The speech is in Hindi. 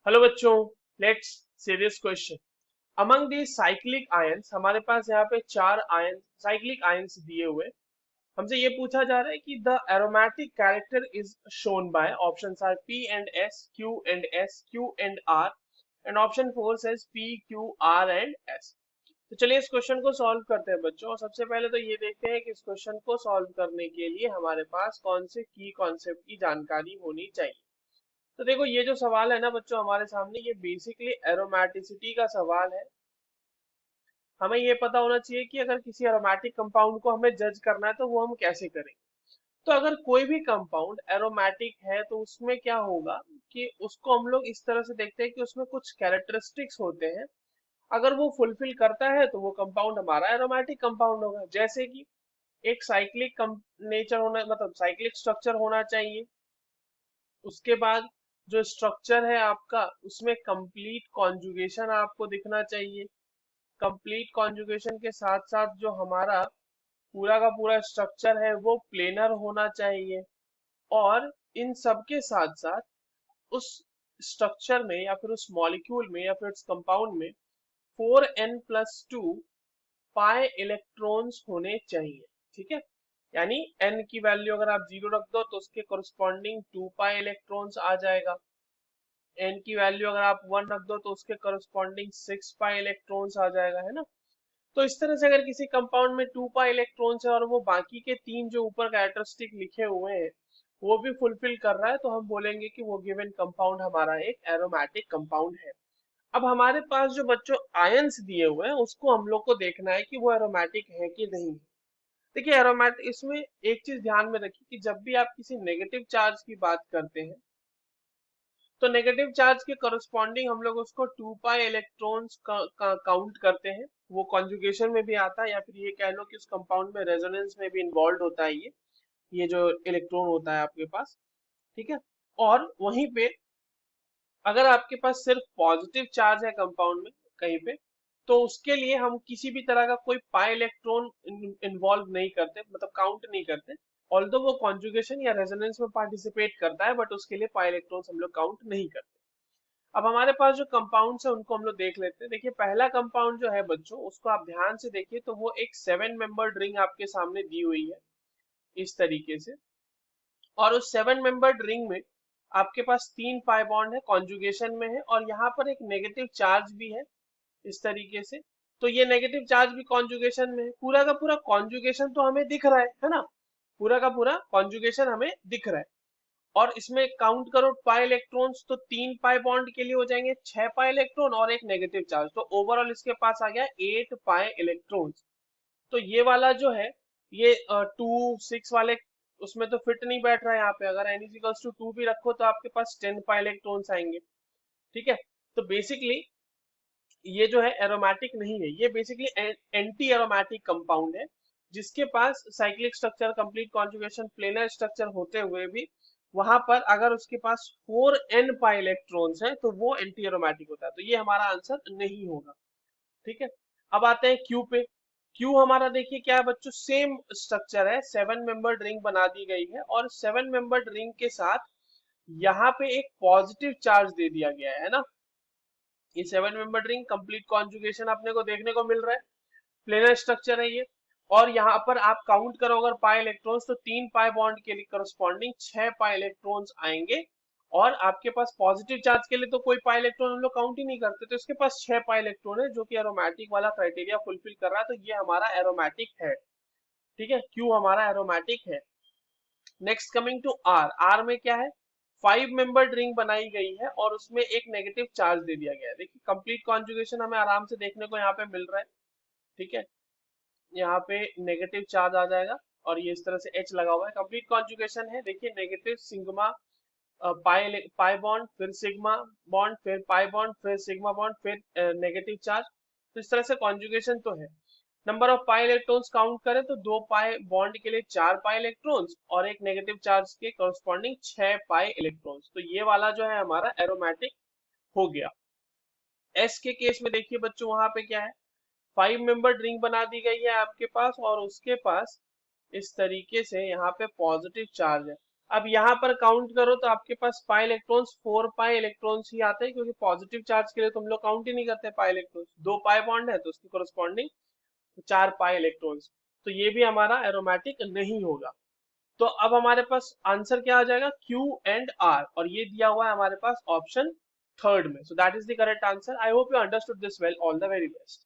हेलो बच्चों, let's see this question. Among the cyclic ions, हमारे पास यहाँ पे चार आयन साइक्लिक आयंस दिए हुए। हमसे ये पूछा जा रहा है कि the aromatic character is shown by options R P and S, Q and S, Q and R, and option 4 says P, Q, R and S. तो चलिए इस क्वेश्चन को सॉल्व करते हैं बच्चों। और सबसे पहले तो ये देखते हैं कि इस क्वेश्चन को सॉल्व करने के लिए हमारे पास कौन से की कॉन्सेप्ट की जानकारी होनी चाहिए। तो देखो, ये जो सवाल है ना बच्चों हमारे सामने, ये बेसिकली एरोमेटिसिटी का सवाल है। हमें ये पता होना चाहिए कि अगर किसी एरोमेटिक कंपाउंड को हमें जज करना है तो वो हम कैसे करेंगे। तो अगर कोई भी कंपाउंड एरोमेटिक है तो उसमें क्या होगा कि उसको हम लोग इस तरह से देखते हैं कि उसमें कुछ कैरेक्टरिस्टिक्स होते हैं। अगर वो फुलफिल करता है तो वो कंपाउंड हमारा एरोमेटिक कंपाउंड होगा। जैसे कि एक साइक्लिक नेचर होना, मतलब साइक्लिक स्ट्रक्चर होना चाहिए। उसके बाद जो स्ट्रक्चर है आपका, उसमें कंप्लीट कॉन्जुगेशन आपको दिखना चाहिए। कंप्लीट कॉन्जुगेशन के साथ साथ जो हमारा पूरा का पूरा स्ट्रक्चर है वो प्लेनर होना चाहिए। और इन सब के साथ साथ उस स्ट्रक्चर में या फिर उस मॉलिक्यूल में या फिर उस कंपाउंड में 4n+2 पाई इलेक्ट्रॉन्स होने चाहिए। ठीक है, यानी n की वैल्यू अगर आप 0 रख दो तो उसके कोरस्पॉन्डिंग 2 पाई इलेक्ट्रॉन्स आ जाएगा। n की वैल्यू अगर आप 1 रख दो तो उसके करस्पॉन्डिंग 6 पाई इलेक्ट्रॉन्स आ जाएगा, है ना। तो इस तरह से अगर किसी कंपाउंड में 2 पाई इलेक्ट्रॉन्स है और वो बाकी के तीन जो ऊपर कैरेक्टरिस्टिक लिखे हुए हैं वो भी फुलफिल कर रहा है, तो हम बोलेंगे कि वो गिवन कंपाउंड हमारा एक एरोमेटिक कंपाउंड है। अब हमारे पास जो बच्चों आयंस दिए हुए हैं उसको हम लोग को देखना है कि वो एरोमेटिक है कि नहीं है। देखिए, एरोमेटिक इसमें एक चीज ध्यान में रखिए कि जब भी आप किसी नेगेटिव चार्ज की बात करते हैं तो नेगेटिव चार्ज के करस्पॉन्डिंग हम लोग उसको 2 पाई इलेक्ट्रॉन्स का काउंट करते हैं। वो कॉन्जुगेशन में भी आता है, या फिर ये कह लो कि उस कंपाउंड में रेजोनेंस में भी इन्वॉल्व होता है ये जो इलेक्ट्रॉन होता है आपके पास। ठीक है, और वहीं पे अगर आपके पास सिर्फ पॉजिटिव चार्ज है कंपाउंड में कहीं पे, तो उसके लिए हम किसी भी तरह का कोई पाई इलेक्ट्रॉन इन्वॉल्व नहीं करते, मतलब काउंट नहीं करते। ऑल्दो वो कॉन्जुगेशन या रेजोनेंस में पार्टिसिपेट करता है, बट उसके लिए पाई इलेक्ट्रॉन्स हम लोग काउंट नहीं करते। अब हमारे पास जो कंपाउंड्स है उनको हम लोग देख लेते हैं। देखिए, पहला कंपाउंड जो है बच्चों, उसको आप ध्यान से देखिए तो वो एक 7 मेंबर्ड रिंग आपके सामने दी हुई है इस तरीके से। और उस 7 मेंबर्ड रिंग में आपके पास 3 पाई बॉन्ड है, कॉन्जुगेशन में है, और यहाँ पर एक नेगेटिव चार्ज भी है इस तरीके से। तो ये नेगेटिव चार्ज भी कॉन्जुगेशन में है। पूरा का पूरा कॉन्जुगेशन तो हमें दिख रहा है ना। पूरा का पूरा कॉन्जुगेशन हमें दिख रहा है। और इसमें काउंट करो पाई इलेक्ट्रॉन्स तो 3 पाई बॉन्ड के लिए हो जाएंगे 6 पाई इलेक्ट्रॉन और एक नेगेटिव चार्ज, तो ओवरऑल इसके पास आ गया 8 पाई इलेक्ट्रॉन्स। तो ये वाला जो है, ये 2 6 वाले उसमें तो फिट नहीं बैठ रहा है। यहाँ पे अगर n=2 भी रखो तो आपके पास 10 पाई इलेक्ट्रॉन्स आएंगे। ठीक है, तो बेसिकली ये जो है एरोमेटिक नहीं है, ये बेसिकली एंटी एरोमेटिक कंपाउंड है, जिसके पास cyclic structure, complete conjugation, planar structure होते हुए भी वहां पर अगर उसके पास 4n पाई इलेक्ट्रॉन्स हैं तो वो एंटी एरोमेटिक होता है। तो ये हमारा आंसर नहीं होगा। ठीक है, अब आते हैं क्यू पे। क्यू हमारा देखिए क्या है बच्चों, सेम स्ट्रक्चर है, 7 मेंबर्ड रिंग बना दी गई है और 7 मेंबर्ड रिंग के साथ यहाँ पे एक पॉजिटिव चार्ज दे दिया गया है ना। ये 7 मेंबर्ड रिंग कंप्लीट कॉन्जुगेशन अपने को देखने को मिल रहा है, प्लेनर स्ट्रक्चर है ये। और यहाँ पर आप काउंट करो अगर पाई इलेक्ट्रॉन्स तो 3 पाई बॉन्ड के लिए करस्पॉन्डिंग 6 पाई इलेक्ट्रॉन्स आएंगे। और आपके पास पॉजिटिव चार्ज के लिए तो कोई पाई इलेक्ट्रॉन हम लोग काउंट ही नहीं करते, तो इसके पास 6 पाई इलेक्ट्रॉन है जो कि एरोमेटिक वाला क्राइटेरिया फुलफिल कर रहा है, तो ये हमारा एरोमेटिक है। ठीक है, क्यू हमारा एरोमेटिक है। Next coming to R. R में क्या है, 5 मेंबर्ड रिंग बनाई गई है और उसमें एक नेगेटिव चार्ज दे दिया गया है। देखिए, कंप्लीट कॉन्जुगेशन हमें आराम से देखने को यहाँ पे मिल रहा है। ठीक है, यहाँ पे नेगेटिव चार्ज आ जाएगा और ये इस तरह से H लगा हुआ है, कंप्लीट कॉन्जुगेशन है। देखिए, negative sigma pi pi bond, फिर सिग्मा बॉन्ड, फिर पाई बॉन्ड, फिर सिग्मा बॉन्ड, फिर नेगेटिव चार्ज। तो इस तरह से कॉन्जुगेशन तो है। Number of pi electrons count करें तो 2 पाई बॉन्ड के लिए 4 पाई इलेक्ट्रॉन्स और एक नेगेटिव चार्ज के कॉरस्पॉन्डिंग 6 पाई इलेक्ट्रॉन्स। तो ये वाला जो है हमारा एरोमेटिक हो गया। एस के केस में देखिए बच्चों, वहां पे क्या है, 5 मेंबर्ड रिंग बना दी गई है आपके पास और उसके पास इस तरीके से यहाँ पे पॉजिटिव चार्ज है। अब यहाँ पर काउंट करो तो आपके पास पाई इलेक्ट्रॉन्स 4 पाई इलेक्ट्रॉन्स ही आते हैं, क्योंकि पॉजिटिव चार्ज के लिए तो हम लोग काउंट ही नहीं करते पाई इलेक्ट्रॉन्स। 2 पाई बॉन्ड है तो उसकी कोरस्पॉन्डिंग 4 पाई इलेक्ट्रॉन्स, तो ये भी हमारा एरोमेटिक नहीं होगा। तो अब हमारे पास आंसर क्या आ जाएगा, क्यू एंड आर, और ये दिया हुआ है हमारे पास ऑप्शन थर्ड में। So that is the correct answer. I hope you understood this well. All the very best.